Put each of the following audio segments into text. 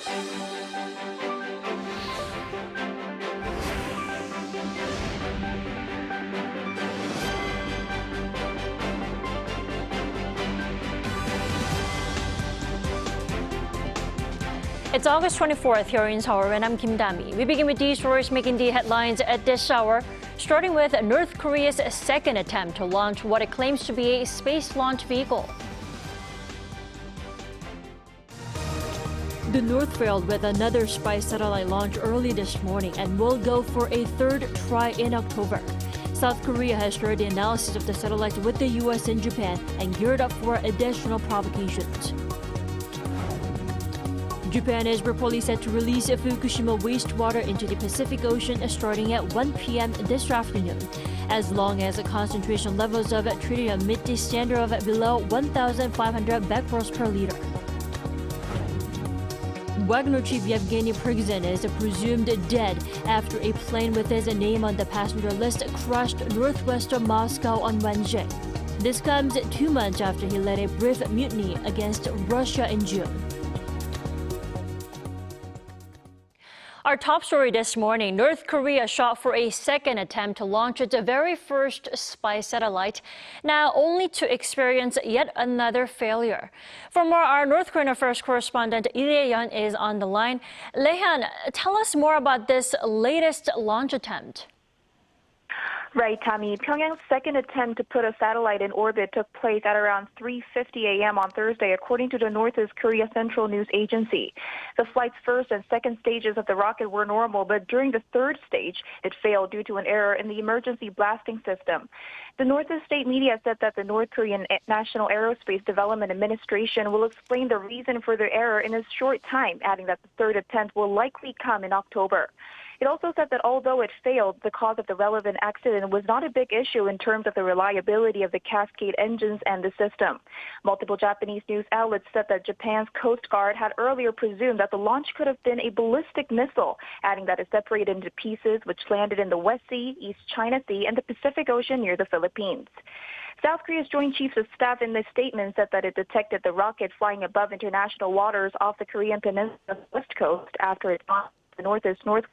It's August 24th here in Seoul, and I'm Kim Dami. We begin with these stories making the headlines at this hour, starting with North Korea's second attempt to launch what it claims to be a space launch vehicle. The North failed with another spy satellite launch early this morning and will go for a third try in October. South Korea has started the analysis of the satellite with the U.S. and Japan and geared up for additional provocations. Japan is reportedly set to release Fukushima wastewater into the Pacific Ocean starting at 1 p.m. this afternoon, as long as the concentration levels of tritium meet the standard of below 1,500 becquerels per liter. Wagner chief Yevgeny Prigozhin is presumed dead after a plane with his name on the passenger list crashed northwest of Moscow on Wednesday. This comes 2 months after he led a brief mutiny against Russia in June. Our top story this morning, North Korea shot for a second attempt to launch its very first spy satellite, now only to experience yet another failure. For more, our North Korean affairs correspondent Lee Jae-hyun is on the line. Lee-hyun, tell us more about this latest launch attempt. Right, Tommy. Pyongyang's second attempt to put a satellite in orbit took place at around 3:50 a.m. on Thursday, according to the North Korea Central News Agency. The flight's first and second stages of the rocket were normal, but during the third stage, it failed due to an error in the emergency blasting system. The North state media said that the North Korean National Aerospace Development Administration will explain the reason for the error in a short time, adding that the third attempt will likely come in October. It also said that although it failed, the cause of the relevant accident was not a big issue in terms of the reliability of the Cascade engines and the system. Multiple Japanese news outlets said that Japan's Coast Guard had earlier presumed that the launch could have been a ballistic missile, adding that it separated into pieces which landed in the West Sea, East China Sea, and the Pacific Ocean near the Philippines. South Korea's Joint Chiefs of Staff in this statement said that it detected the rocket flying above international waters off the Korean Peninsula west coast after it launched the north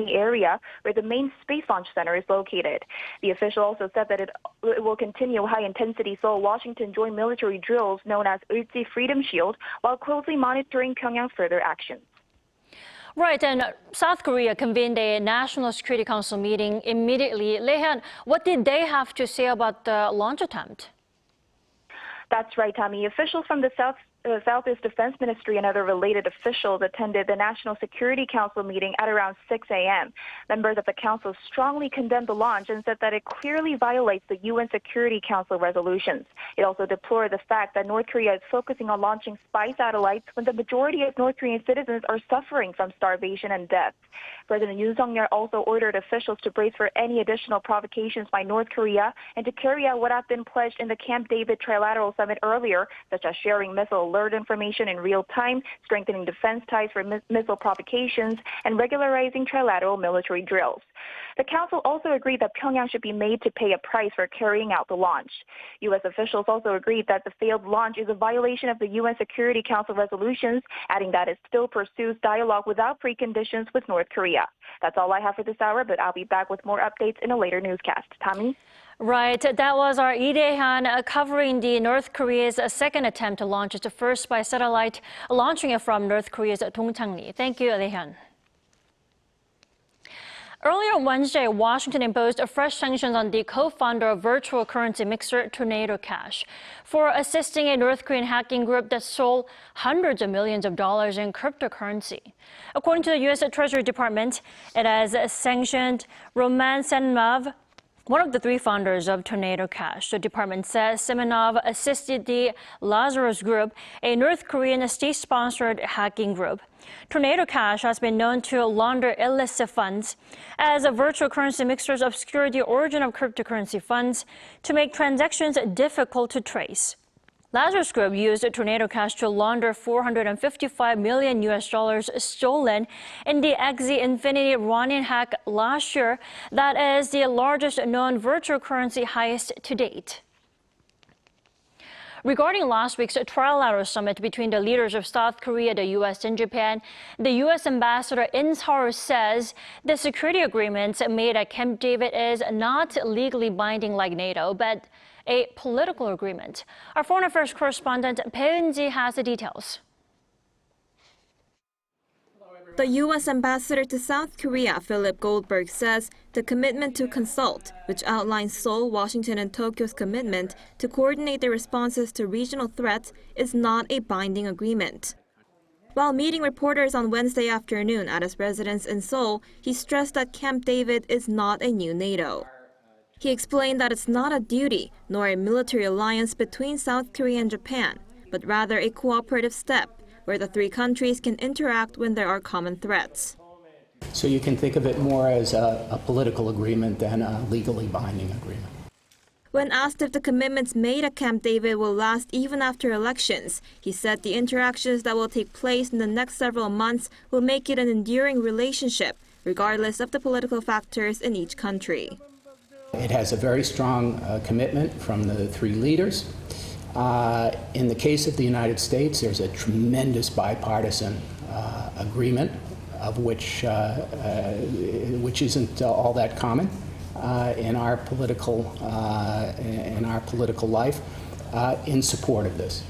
area where the main space launch center is located. The official also said that it will continue high-intensity Seoul-Washington joint military drills known as Ulji Freedom Shield while closely monitoring Pyongyang's further actions. Right, and South Korea convened a National Security Council meeting immediately. Lee-hyun, what did they have to say about the launch attempt? That's right, Tommy. Officials from the Southeast Defense Ministry and other related officials attended the National Security Council meeting at around 6 a.m. Members of the council strongly condemned the launch and said that it clearly violates the UN Security Council resolutions. It also deplored the fact that North Korea is focusing on launching spy satellites when the majority of North Korean citizens are suffering from starvation and death. President Yoon Suk-yeol also ordered officials to brace for any additional provocations by North Korea and to carry out what have been pledged in the Camp David Trilateral Summit earlier, such as sharing missile alert information in real time, strengthening defense ties for missile provocations, and regularizing trilateral military drills. The council also agreed that Pyongyang should be made to pay a price for carrying out the launch. U.S. officials also agreed that the failed launch is a violation of the UN Security Council resolutions, adding that it still pursues dialogue without preconditions with North Korea. That's all I have for this hour, but I'll be back with more updates in a later newscast. Tommy? Right, that was our Lee Jae-hyun covering the North Korea's second attempt to launch its first spy satellite, launching it from North Korea's Dongchang-ri. Thank you, Lee Jae-hyun. Earlier Wednesday, Washington imposed fresh sanctions on the co-founder of virtual currency mixer Tornado Cash for assisting a North Korean hacking group that stole hundreds of millions of dollars in cryptocurrency. According to the U.S. Treasury Department, it has sanctioned Roman Semenov, one of the three founders of Tornado Cash. The department says Semenov assisted the Lazarus Group, a North Korean state-sponsored hacking group. Tornado Cash has been known to launder illicit funds, as virtual currency mixers obscure the origin of cryptocurrency funds to make transactions difficult to trace. Lazarus Group used Tornado Cash to launder $455 million stolen in the Axie Infinity Ronin hack last year. That is the largest known virtual currency heist to date. Regarding last week's trilateral summit between the leaders of South Korea, the U.S. and Japan, the U.S. ambassador in Seoul says the security agreements made at Camp David is not legally binding like NATO, but a political agreement. Our foreign affairs correspondent Bae Eun-ji has the details. The U.S. ambassador to South Korea, Philip Goldberg, says the commitment to consult, which outlines Seoul, Washington, and Tokyo's commitment to coordinate their responses to regional threats, is not a binding agreement. While meeting reporters on Wednesday afternoon at his residence in Seoul, he stressed that Camp David is not a new NATO. He explained that it's not a duty nor a military alliance between South Korea and Japan, but rather a cooperative step where the three countries can interact when there are common threats. So you can think of it more as a political agreement than a legally binding agreement. When asked if the commitments made at Camp David will last even after elections, he said the interactions that will take place in the next several months will make it an enduring relationship, regardless of the political factors in each country. It has a very strong commitment from the three leaders. In the case of the United States, there's a tremendous bipartisan agreement, of which isn't all that common in our political life, in support of this.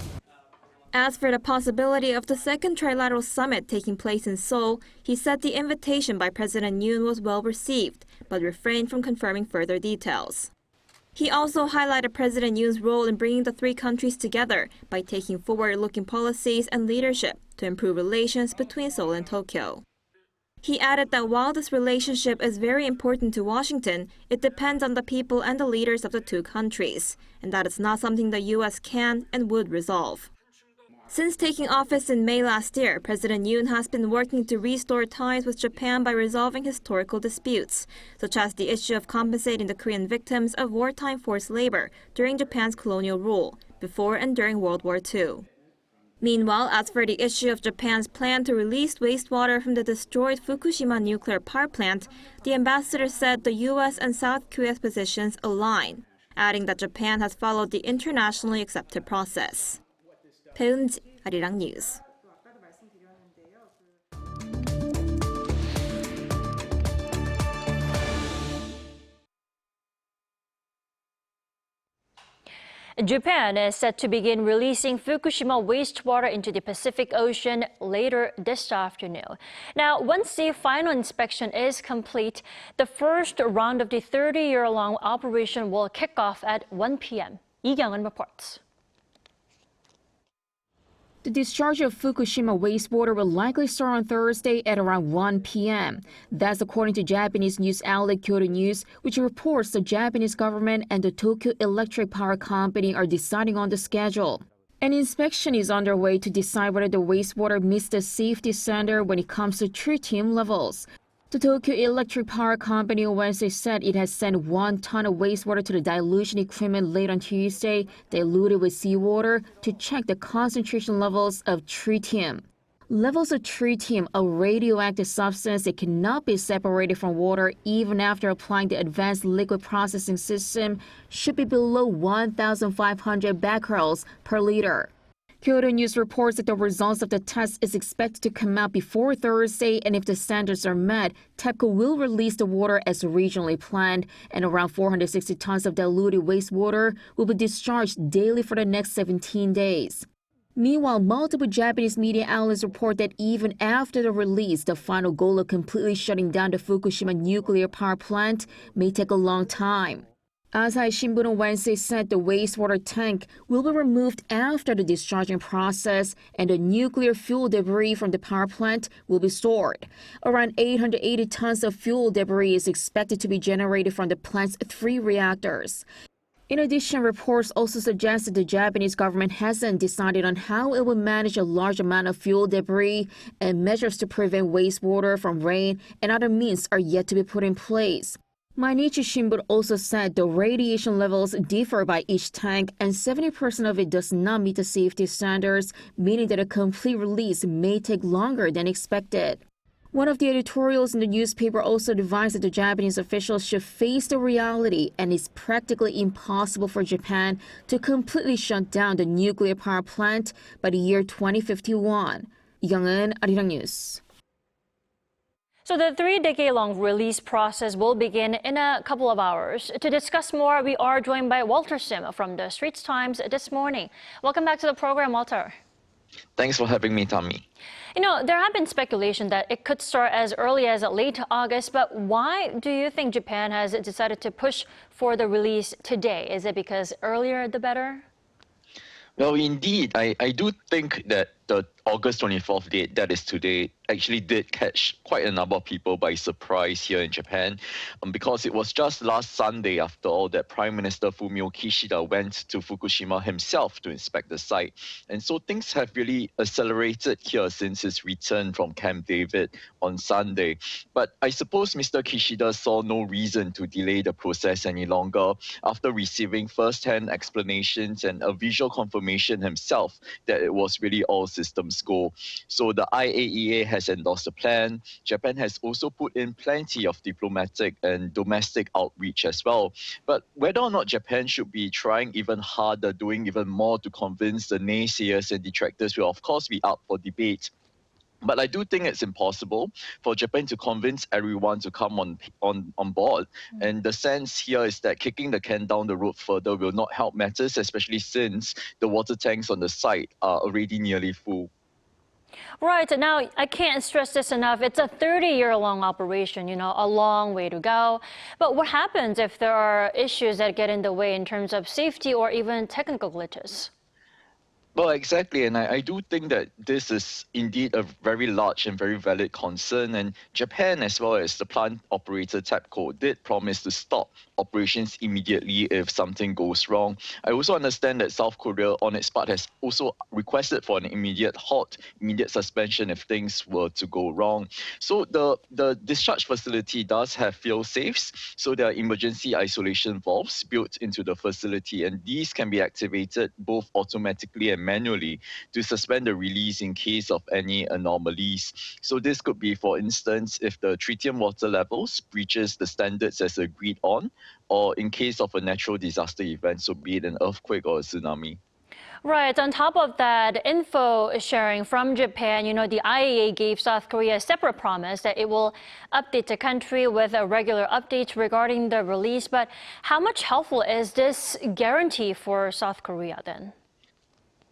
As for the possibility of the second trilateral summit taking place in Seoul, he said the invitation by President Yoon was well received, but refrained from confirming further details. He also highlighted President Yoon's role in bringing the three countries together by taking forward-looking policies and leadership to improve relations between Seoul and Tokyo. He added that while this relationship is very important to Washington, it depends on the people and the leaders of the two countries, and that it's not something the U.S. can and would resolve. Since taking office in May last year, President Yoon has been working to restore ties with Japan by resolving historical disputes, such as the issue of compensating the Korean victims of wartime forced labor during Japan's colonial rule, before and during World War II. Meanwhile, as for the issue of Japan's plan to release wastewater from the destroyed Fukushima nuclear power plant, the ambassador said the U.S. and South Korea's positions align, adding that Japan has followed the internationally accepted process. Bae Eun-ji, Arirang News. Japan is set to begin releasing Fukushima wastewater into the Pacific Ocean later this afternoon. Now, once the final inspection is complete, the first round of the 30-year-long operation will kick off at 1 p.m. Lee Kyung-eun reports. The discharge of Fukushima wastewater will likely start on Thursday at around 1 p.m. That's according to Japanese news outlet Kyodo News, which reports the Japanese government and the Tokyo Electric Power Company are deciding on the schedule. An inspection is underway to decide whether the wastewater meets the safety standard when it comes to tritium levels. The Tokyo Electric Power Company on Wednesday said it has sent 1 ton of wastewater to the dilution equipment late on Tuesday, diluted with seawater, to check the concentration levels of tritium. Levels of tritium, a radioactive substance that cannot be separated from water even after applying the advanced liquid processing system, should be below 1,500 becquerels per liter. Kyodo News reports that the results of the test is expected to come out before Thursday, and if the standards are met, TEPCO will release the water as originally planned, and around 460 tons of diluted wastewater will be discharged daily for the next 17 days. Meanwhile, multiple Japanese media outlets report that even after the release, the final goal of completely shutting down the Fukushima nuclear power plant may take a long time. Asahi Shimbun on Wednesday said the wastewater tank will be removed after the discharging process, and the nuclear fuel debris from the power plant will be stored. Around 880 tons of fuel debris is expected to be generated from the plant's 3 reactors. In addition, reports also suggest that the Japanese government hasn't decided on how it will manage a large amount of fuel debris, and measures to prevent wastewater from rain and other means are yet to be put in place. Mainichi Shimbun also said the radiation levels differ by each tank, and 70% of it does not meet the safety standards, meaning that a complete release may take longer than expected. One of the editorials in the newspaper also advised that the Japanese officials should face the reality and it's practically impossible for Japan to completely shut down the nuclear power plant by the year 2051. Young-eun, Arirang News. So the 3-decade-long release process will begin in a couple of hours. To discuss more, we are joined by Walter Sim from the Straits Times this morning. Welcome back to the program, Walter. Thanks for having me, Tommy. You know, there have been speculation that it could start as early as late August, but why do you think Japan has decided to push for the release today? Is it because earlier the better? Well, indeed, I do think that the August 24th date, that is today, actually did catch quite a number of people by surprise here in Japan, because it was just last Sunday, after all, that Prime Minister Fumio Kishida went to Fukushima himself to inspect the site. And so things have really accelerated here since his return from Camp David on Sunday. But I suppose Mr. Kishida saw no reason to delay the process any longer after receiving first-hand explanations and a visual confirmation himself that it was really all systems go. So the IAEA has endorsed the plan. Japan has also put in plenty of diplomatic and domestic outreach as well. But whether or not Japan should be trying even harder, doing even more to convince the naysayers and detractors will of course be up for debate. But I do think it's impossible for Japan to convince everyone to come on board. And the sense here is that kicking the can down the road further will not help matters, especially since the water tanks on the site are already nearly full. Right. Now, I can't stress this enough. It's a 30-year-long operation, you know, a long way to go. But what happens if there are issues that get in the way in terms of safety or even technical glitches? Well, exactly. And I do think that this is indeed a very large and very valid concern. And Japan, as well as the plant operator TEPCO, did promise to stop operations immediately if something goes wrong. I also understand that South Korea, on its part, has also requested for an immediate halt, immediate suspension if things were to go wrong. So the discharge facility does have fail-safes. So there are emergency isolation valves built into the facility, and these can be activated both automatically and manually to suspend the release in case of any anomalies. So this could be, for instance, if the tritium water levels breaches the standards as agreed on, or in case of a natural disaster event, so be it an earthquake or a tsunami. Right. On top of that, info sharing from Japan, you know, the IAEA gave South Korea a separate promise that it will update the country with a regular updates regarding the release. But how much helpful is this guarantee for South Korea then?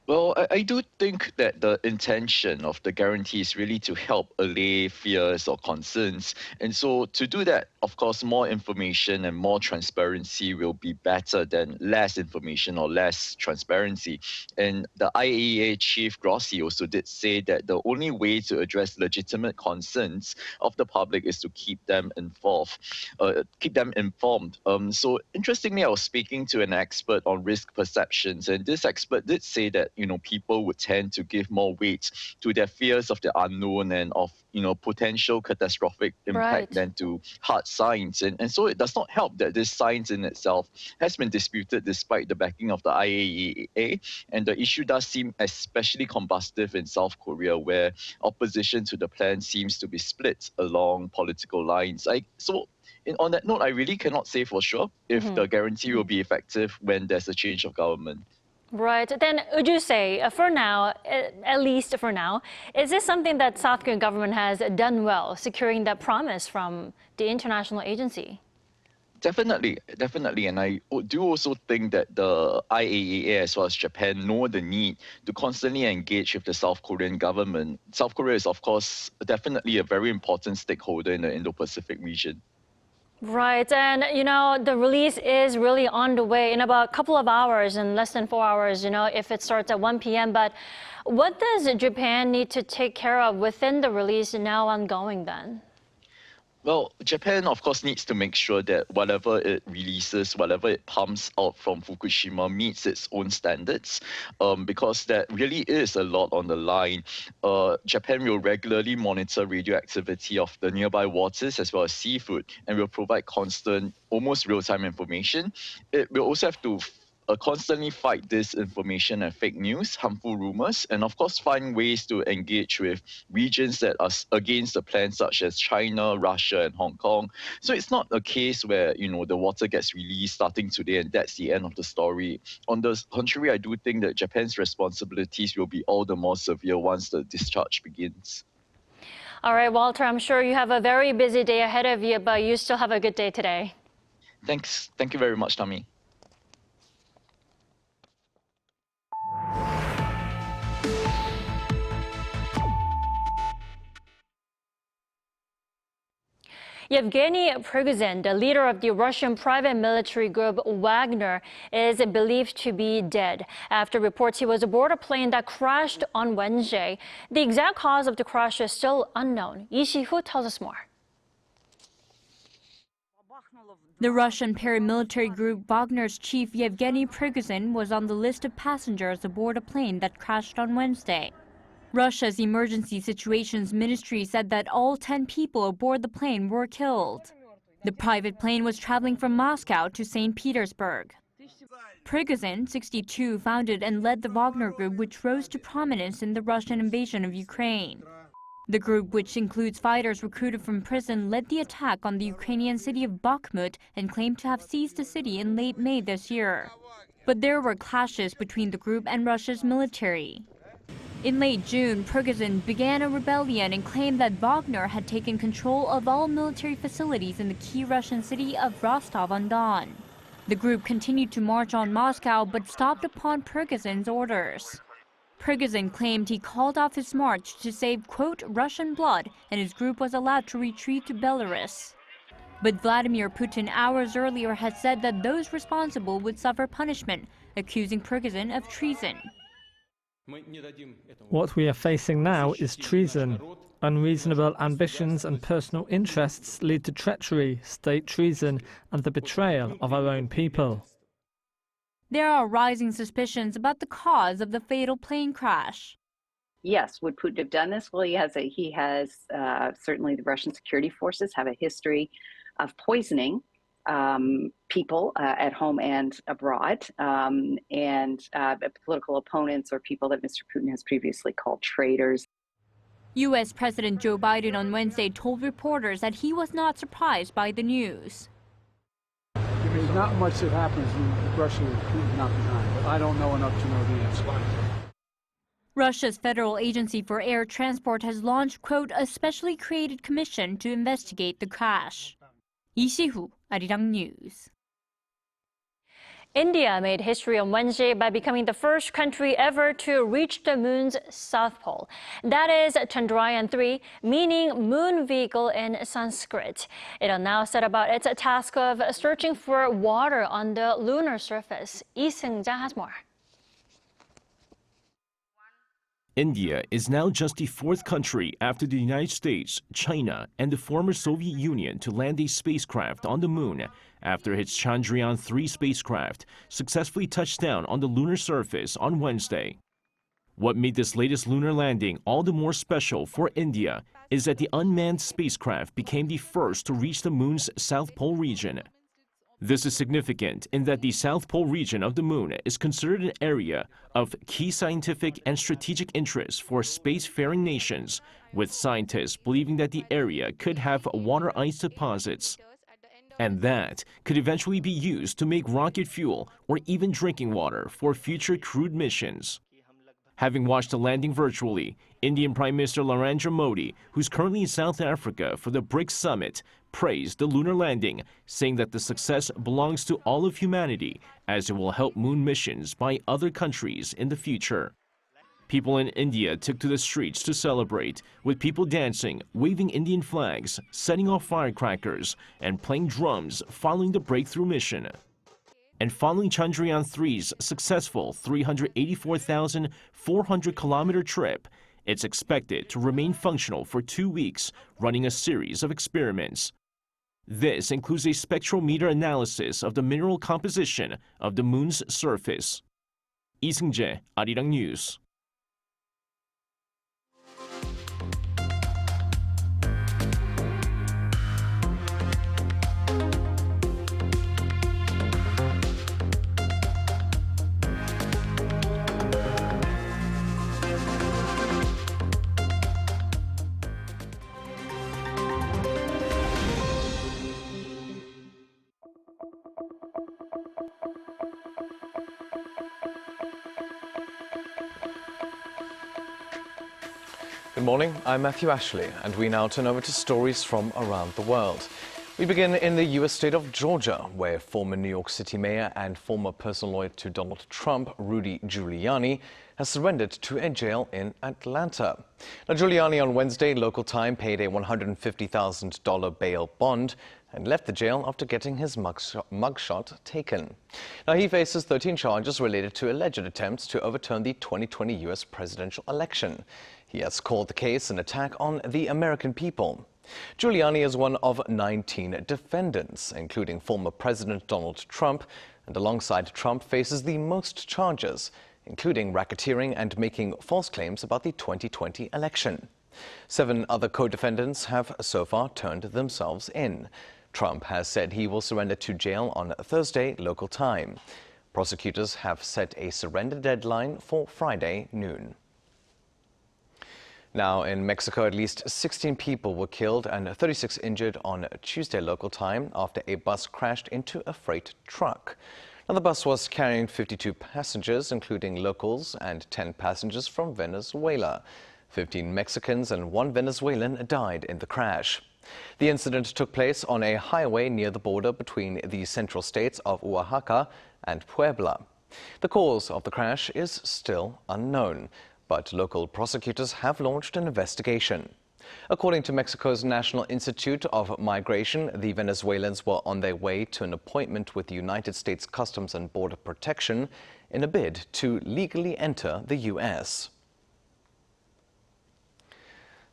Well, I do think that the intention of the guarantee is really to help allay fears or concerns. And so to do that, of course, more information and more transparency will be better than less information or less transparency. And the IAEA chief Grossi also did say that the only way to address legitimate concerns of the public is to keep them informed. So interestingly, I was speaking to an expert on risk perceptions, and this expert did say that people would tend to give more weight to their fears of the unknown and of potential catastrophic impact than to hard science. And so it does not help that this science in itself has been disputed despite the backing of the IAEA. And the issue does seem especially combustive in South Korea, where opposition to the plan seems to be split along political lines. On that note, I really cannot say for sure if the guarantee will be effective when there's a change of government. Right. Then would you say, for now, at least for now, is this something that South Korean government has done well, securing that promise from the international agency? Definitely. And I do also think that the IAEA as well as Japan know the need to constantly engage with the South Korean government. South Korea is, of course, definitely a very important stakeholder in the Indo-Pacific region. Right. And, the release is really on the way in about a couple of hours, in less than 4 hours, if it starts at 1 p.m. But what does Japan need to take care of within the release now ongoing then? Well, Japan, of course, needs to make sure that whatever it releases, whatever it pumps out from Fukushima meets its own standards, because that really is a lot on the line. Japan will regularly monitor radioactivity of the nearby waters as well as seafood, and will provide constant, almost real-time information. It will also have to constantly fight disinformation and fake news, harmful rumors, and of course find ways to engage with regions that are against the plan, such as China, Russia, and Hong Kong. So it's not a case where, the water gets released starting today and that's the end of the story. On the contrary, I do think that Japan's responsibilities will be all the more severe once the discharge begins. All right, Walter, I'm sure you have a very busy day ahead of you, but you still have a good day today. Thanks. Thank you very much, Tommy. Yevgeny Prigozhin, the leader of the Russian private military group Wagner, is believed to be dead after reports he was aboard a plane that crashed on Wednesday. The exact cause of the crash is still unknown. Lee Si-hoo tells us more. The Russian paramilitary group Wagner's chief Yevgeny Prigozhin was on the list of passengers aboard a plane that crashed on Wednesday. Russia's Emergency Situations Ministry said that all 10 people aboard the plane were killed. The private plane was traveling from Moscow to St. Petersburg. Prigozhin, 62, founded and led the Wagner group, which rose to prominence in the Russian invasion of Ukraine. The group, which includes fighters recruited from prison, led the attack on the Ukrainian city of Bakhmut and claimed to have seized the city in late May this year. But there were clashes between the group and Russia's military. In late June, Prigozhin began a rebellion and claimed that Wagner had taken control of all military facilities in the key Russian city of Rostov-on-Don. The group continued to march on Moscow but stopped upon Prigozhin's orders. Prigozhin claimed he called off his march to save, quote, Russian blood, and his group was allowed to retreat to Belarus. But Vladimir Putin hours earlier had said that those responsible would suffer punishment, accusing Prigozhin of treason. What we are facing now is treason. Unreasonable ambitions and personal interests lead to treachery, state treason, and the betrayal of our own people. There are rising suspicions about the cause of the fatal plane crash. Yes, would Putin have done this? Well, he has certainly the Russian security forces have a history of poisoning people at home and abroad, and political opponents or people that Mr. Putin has previously called traitors. U.S. President Joe Biden on Wednesday told reporters that he was not surprised by the news. There's not much that happens in Russia with Putin not behind, but I don't know enough to know the answer. Russia's Federal Agency for Air Transport has launched, quote, a specially created commission to investigate the crash. Lee Si-hoo, Arirang News. India made history on Wednesday by becoming the first country ever to reach the moon's south pole. That is Chandrayaan-3, meaning moon vehicle in Sanskrit. It'll now set about its task of searching for water on the lunar surface. Lee Seung-ja has more. India is now just the fourth country after the United States, China, and the former Soviet Union to land a spacecraft on the moon after its Chandrayaan-3 spacecraft successfully touched down on the lunar surface on Wednesday. What made this latest lunar landing all the more special for India is that the unmanned spacecraft became the first to reach the moon's South Pole region. This is significant in that the South Pole region of the moon is considered an area of key scientific and strategic interest for spacefaring nations, with scientists believing that the area could have water ice deposits. And that could eventually be used to make rocket fuel or even drinking water for future crewed missions. Having watched the landing virtually, Indian Prime Minister Narendra Modi, who's currently in South Africa for the BRICS summit, praised the lunar landing, saying that the success belongs to all of humanity as it will help moon missions by other countries in the future. People in India took to the streets to celebrate, with people dancing, waving Indian flags, setting off firecrackers, and playing drums following the breakthrough mission. And following Chandrayaan-3's successful 384,400-kilometer trip, it's expected to remain functional for 2 weeks, running a series of experiments. This includes a spectrometer analysis of the mineral composition of the moon's surface. Lee Seung-ja, Arirang News. Good morning, I'm Matthew Ashley, and we now turn over to stories from around the world. We begin in the U.S. state of Georgia, where former New York City mayor and former personal lawyer to Donald Trump, Rudy Giuliani, has surrendered to a jail in Atlanta. Now, Giuliani on Wednesday, local time, paid a $150,000 bail bond and left the jail after getting his mugshot taken. Now, he faces 13 charges related to alleged attempts to overturn the 2020 U.S. presidential election. He has called the case an attack on the American people. Giuliani is one of 19 defendants, including former President Donald Trump, and alongside Trump faces the most charges, including racketeering and making false claims about the 2020 election. 7 other co-defendants have so far turned themselves in. Trump has said he will surrender to jail on Thursday local time. Prosecutors have set a surrender deadline for Friday noon. Now, in Mexico, at least 16 people were killed and 36 injured on Tuesday local time after a bus crashed into a freight truck. Now, the bus was carrying 52 passengers, including locals, and 10 passengers from Venezuela. 15 Mexicans and 1 Venezuelan died in the crash. The incident took place on a highway near the border between the central states of Oaxaca and Puebla. The cause of the crash is still unknown, but local prosecutors have launched an investigation. According to Mexico's National Institute of Migration, the Venezuelans were on their way to an appointment with the United States Customs and Border Protection in a bid to legally enter the U.S.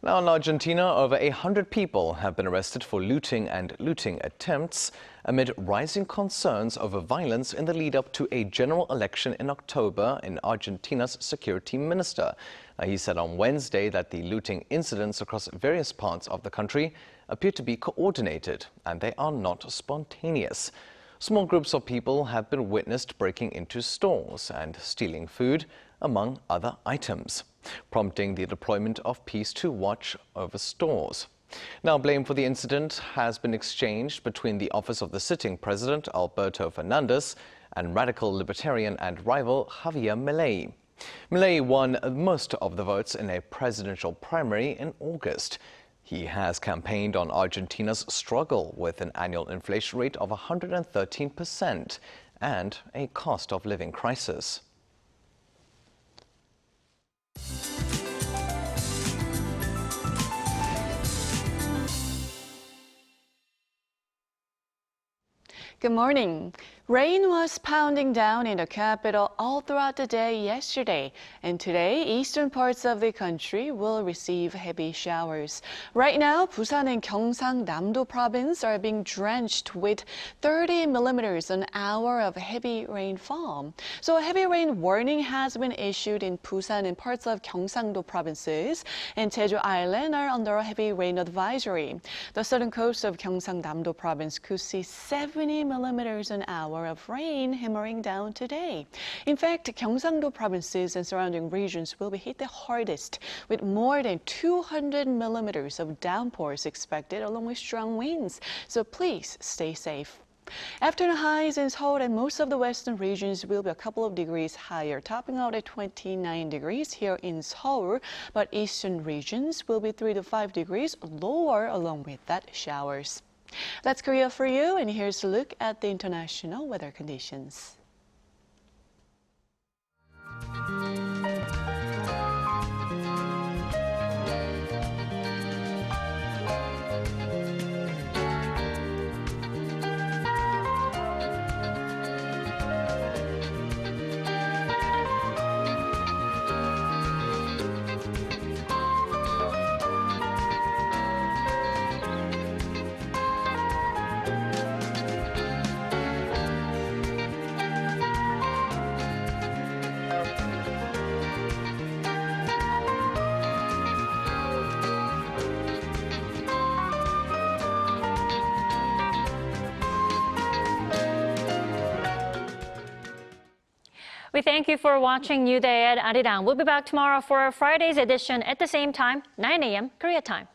Now in Argentina, over 100 people have been arrested for looting and looting attempts amid rising concerns over violence in the lead-up to a general election in October in Argentina's security minister. He said on Wednesday that the looting incidents across various parts of the country appear to be coordinated and they are not spontaneous. Small groups of people have been witnessed breaking into stores and stealing food, among other items, prompting the deployment of Peace to watch over stores. Now, blame for the incident has been exchanged between the office of the sitting president, Alberto Fernandez, and radical libertarian and rival Javier Milei. Milei won most of the votes in a presidential primary in August. He has campaigned on Argentina's struggle with an annual inflation rate of 113% and a cost of living crisis. Good morning. Rain was pounding down in the capital all throughout the day yesterday, and today eastern parts of the country will receive heavy showers. Right now, Busan and Gyeongsang-do Provinces are being drenched with 30 millimeters an hour of heavy rainfall. So a heavy rain warning has been issued in Busan and parts of Gyeongsang-do Provinces, and Jeju Island are under a heavy rain advisory. The southern coast of Gyeongsang-do Province could see 70 millimeters an hour of rain hammering down today. In fact, Gyeongsang-do Provinces and surrounding regions will be hit the hardest, with more than 200 millimeters of downpours expected along with strong winds. So please stay safe. Afternoon highs in Seoul and most of the western regions will be a couple of degrees higher, topping out at 29 degrees here in Seoul, but eastern regions will be 3 to 5 degrees lower along with that showers. That's Korea for you, and here's a look at the international weather conditions. We thank you for watching New Day at Arirang. We'll be back tomorrow for Friday's edition at the same time, 9 a.m. Korea time.